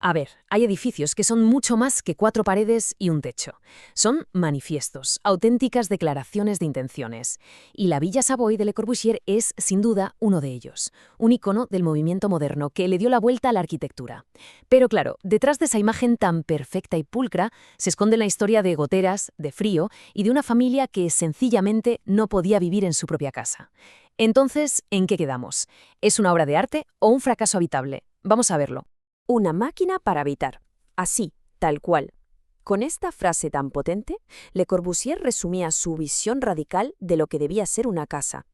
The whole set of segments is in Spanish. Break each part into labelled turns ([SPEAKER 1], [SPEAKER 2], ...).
[SPEAKER 1] A ver, hay edificios que son mucho más que 4 paredes y un techo. Son manifiestos, auténticas declaraciones de intenciones. Y la Villa Savoy de Le Corbusier es, sin duda, uno de ellos. Un icono del movimiento moderno que le dio la vuelta a la arquitectura. Pero claro, detrás de esa imagen tan perfecta y pulcra se esconde la historia de goteras, de frío y de una familia que sencillamente no podía vivir en su propia casa. Entonces, ¿en qué quedamos? ¿Es una obra de arte o un fracaso habitable? Vamos a verlo.
[SPEAKER 2] Una máquina para habitar. Así, tal cual. Con esta frase tan potente, Le Corbusier resumía su visión radical de lo que debía ser una casa.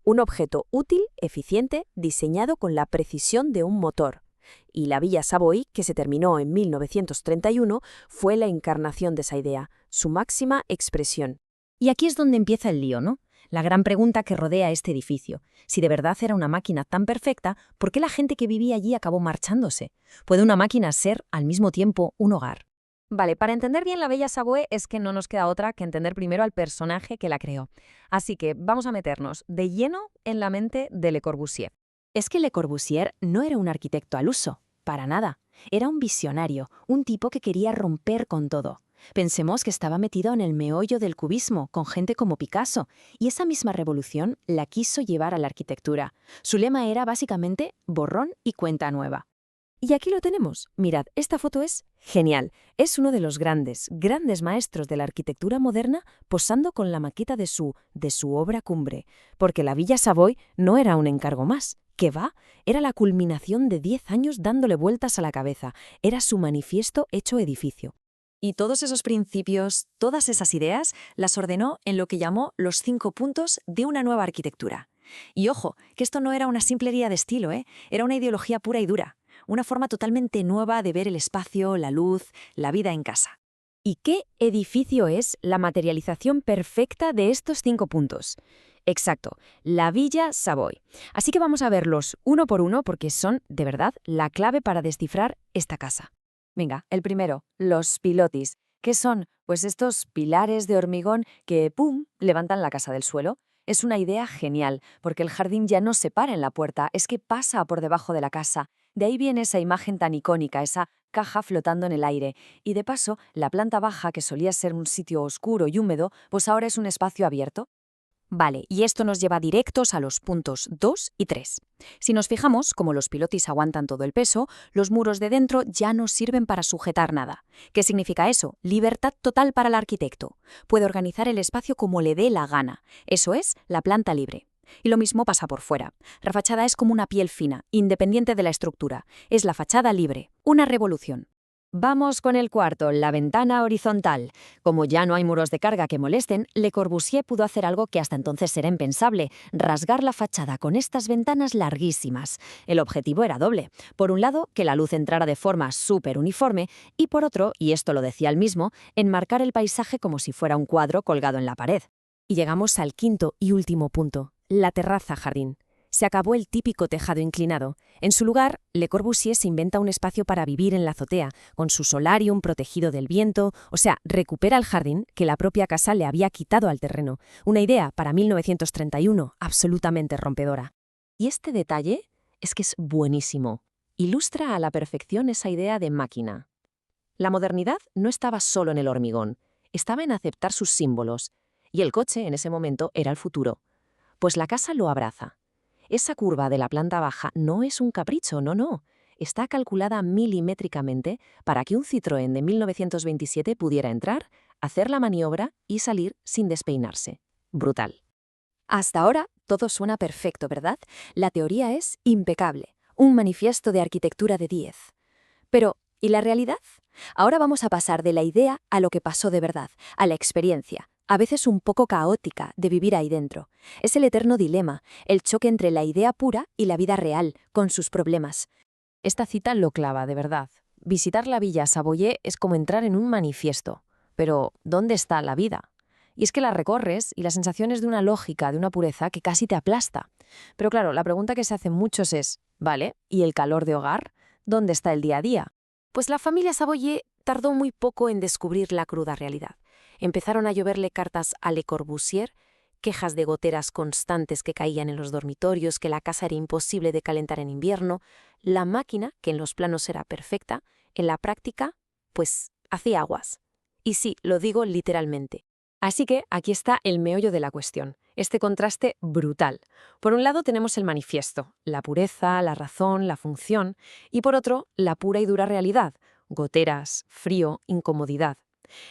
[SPEAKER 2] Un objeto útil, eficiente, diseñado con la precisión de un motor. Y la Villa Savoy, que se terminó en 1931, fue la encarnación de esa idea, su máxima expresión.
[SPEAKER 3] Y aquí es donde empieza el lío, ¿no? La gran pregunta que rodea este edificio. Si de verdad era una máquina tan perfecta, ¿por qué la gente que vivía allí acabó marchándose? ¿Puede una máquina ser, al mismo tiempo, un hogar?
[SPEAKER 4] Vale, para entender bien la Bella Savoy es que no nos queda otra que entender primero al personaje que la creó. Así que vamos a meternos de lleno en la mente de Le Corbusier.
[SPEAKER 2] Es que Le Corbusier no era un arquitecto al uso, para nada. Era un visionario, un tipo que quería romper con todo. Pensemos que estaba metido en el meollo del cubismo, con gente como Picasso, y esa misma revolución la quiso llevar a la arquitectura. Su lema era básicamente borrón y cuenta nueva. Y aquí lo tenemos. Mirad, esta foto es genial. Es uno de los grandes maestros de la arquitectura moderna posando con la maqueta de su obra cumbre. Porque la Villa Savoy no era un encargo más. ¿Qué va? Era la culminación de 10 años dándole vueltas a la cabeza. Era su manifiesto hecho edificio.
[SPEAKER 5] Y todos esos principios, todas esas ideas, las ordenó en lo que llamó los 5 puntos de una nueva arquitectura. Y ojo, que esto no era una simple guía de estilo, era una ideología pura y dura, una forma totalmente nueva de ver el espacio, la luz, la vida en casa.
[SPEAKER 2] ¿Y qué edificio es la materialización perfecta de estos 5 puntos? Exacto, la Villa Savoy. Así que vamos a verlos uno por uno porque son, de verdad, la clave para descifrar esta casa. Venga, el primero, los pilotis. ¿Qué son? Pues estos pilares de hormigón que, ¡pum!, levantan la casa del suelo. Es una idea genial, porque el jardín ya no se para en la puerta, es que pasa por debajo de la casa. De ahí viene esa imagen tan icónica, esa caja flotando en el aire. Y de paso, la planta baja, que solía ser un sitio oscuro y húmedo, pues ahora es un espacio abierto. Vale, y esto nos lleva directos a los puntos 2 y 3. Si nos fijamos, como los pilotis aguantan todo el peso, los muros de dentro ya no sirven para sujetar nada. ¿Qué significa eso? Libertad total para el arquitecto. Puede organizar el espacio como le dé la gana. Eso es la planta libre. Y lo mismo pasa por fuera. La fachada es como una piel fina, independiente de la estructura. Es la fachada libre. Una revolución. Vamos con el cuarto, la ventana horizontal. Como ya no hay muros de carga que molesten, Le Corbusier pudo hacer algo que hasta entonces era impensable, rasgar la fachada con estas ventanas larguísimas. El objetivo era doble. Por un lado, que la luz entrara de forma súper uniforme, y por otro, y esto lo decía él mismo, enmarcar el paisaje como si fuera un cuadro colgado en la pared. Y llegamos al quinto y último punto, la terraza-jardín. Se acabó el típico tejado inclinado. En su lugar, Le Corbusier se inventa un espacio para vivir en la azotea, con su solarium protegido del viento, o sea, recupera el jardín que la propia casa le había quitado al terreno. Una idea, para 1931, absolutamente rompedora. Y este detalle es que es buenísimo. Ilustra a la perfección esa idea de máquina. La modernidad no estaba solo en el hormigón, estaba en aceptar sus símbolos. Y el coche, en ese momento, era el futuro. Pues la casa lo abraza. Esa curva de la planta baja no es un capricho, no. Está calculada milimétricamente para que un Citroën de 1927 pudiera entrar, hacer la maniobra y salir sin despeinarse. Brutal. Hasta ahora todo suena perfecto, ¿verdad? La teoría es impecable. Un manifiesto de arquitectura de 10. Pero, ¿y la realidad? Ahora vamos a pasar de la idea a lo que pasó de verdad, a la experiencia. A veces un poco caótica, de vivir ahí dentro. Es el eterno dilema, el choque entre la idea pura y la vida real, con sus problemas.
[SPEAKER 1] Esta cita lo clava, de verdad. Visitar la Villa Savoy es como entrar en un manifiesto. Pero, ¿dónde está la vida? Y es que la recorres y la sensación es de una lógica, de una pureza que casi te aplasta. Pero claro, la pregunta que se hacen muchos es, ¿vale? ¿Y el calor de hogar? ¿Dónde está el día a día? Pues la familia Savoy tardó muy poco en descubrir la cruda realidad. Empezaron a lloverle cartas a Le Corbusier, quejas de goteras constantes que caían en los dormitorios, que la casa era imposible de calentar en invierno, la máquina, que en los planos era perfecta,
[SPEAKER 2] En la práctica, pues, hacía aguas. Y sí, lo digo literalmente. Así que aquí está el meollo de la cuestión, este contraste brutal. Por un lado tenemos el manifiesto, la pureza, la razón, la función, y por otro, la pura y dura realidad, goteras, frío, incomodidad.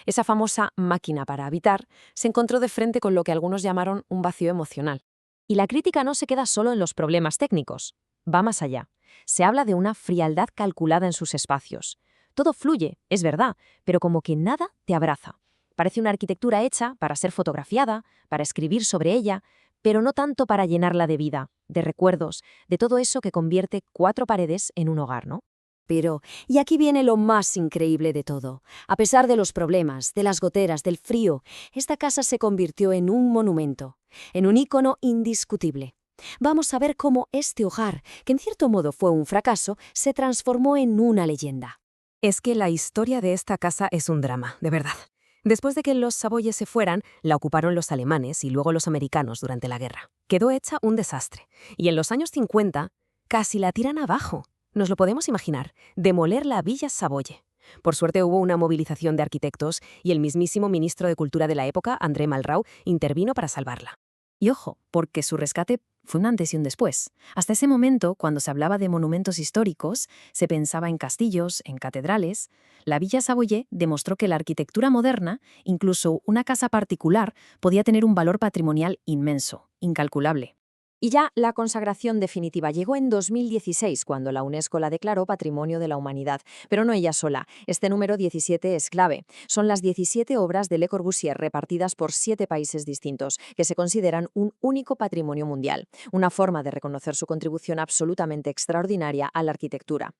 [SPEAKER 2] Esa famosa máquina para habitar se encontró de frente con lo que algunos llamaron un vacío emocional. Y la crítica no se queda solo en los problemas técnicos, va más allá. Se habla de una frialdad calculada en sus espacios. Todo fluye, es verdad, pero como que nada te abraza. Parece una arquitectura hecha para ser fotografiada, para escribir sobre ella, pero no tanto para llenarla de vida, de recuerdos, de todo eso que convierte 4 paredes en un hogar, ¿no?
[SPEAKER 6] Pero, y aquí viene lo más increíble de todo. A pesar de los problemas, de las goteras, del frío, esta casa se convirtió en un monumento, en un ícono indiscutible. Vamos a ver cómo este hogar, que en cierto modo fue un fracaso, se transformó en una leyenda.
[SPEAKER 1] Es que la historia de esta casa es un drama, de verdad. Después de que los Savoyes se fueran, la ocuparon los alemanes y luego los americanos durante la guerra. Quedó hecha un desastre. Y en los años 50, casi la tiran abajo. Nos lo podemos imaginar, demoler la Villa Savoye. Por suerte hubo una movilización de arquitectos y el mismísimo ministro de Cultura de la época, André Malraux, intervino para salvarla. Y ojo, porque su rescate fue un antes y un después. Hasta ese momento, cuando se hablaba de monumentos históricos, se pensaba en castillos, en catedrales. La Villa Savoye demostró que la arquitectura moderna, incluso una casa particular, podía tener un valor patrimonial inmenso, incalculable.
[SPEAKER 4] Y ya la consagración definitiva llegó en 2016, cuando la UNESCO la declaró Patrimonio de la Humanidad. Pero no ella sola. Este número 17 es clave. Son las 17 obras de Le Corbusier repartidas por 7 países distintos, que se consideran un único patrimonio mundial. Una forma de reconocer su contribución absolutamente extraordinaria a la arquitectura.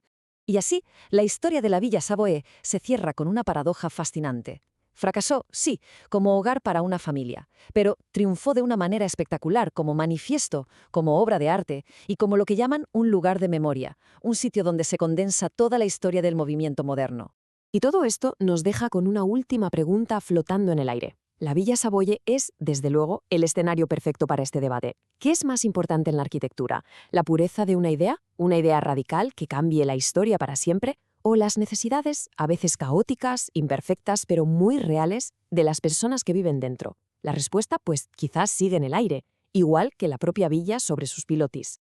[SPEAKER 4] Y así, la historia de la Villa Savoye se cierra con una paradoja fascinante. Fracasó, sí, como hogar para una familia, pero triunfó de una manera espectacular como manifiesto, como obra de arte y como lo que llaman un lugar de memoria, un sitio donde se condensa toda la historia del movimiento moderno.
[SPEAKER 1] Y todo esto nos deja con una última pregunta flotando en el aire. La Villa Savoye es, desde luego, el escenario perfecto para este debate. ¿Qué es más importante en la arquitectura? ¿La pureza de una idea radical que cambie la historia para siempre? ¿O las necesidades, a veces caóticas, imperfectas, pero muy reales, de las personas que viven dentro? La respuesta, pues, quizás sigue en el aire, igual que la propia villa sobre sus pilotis.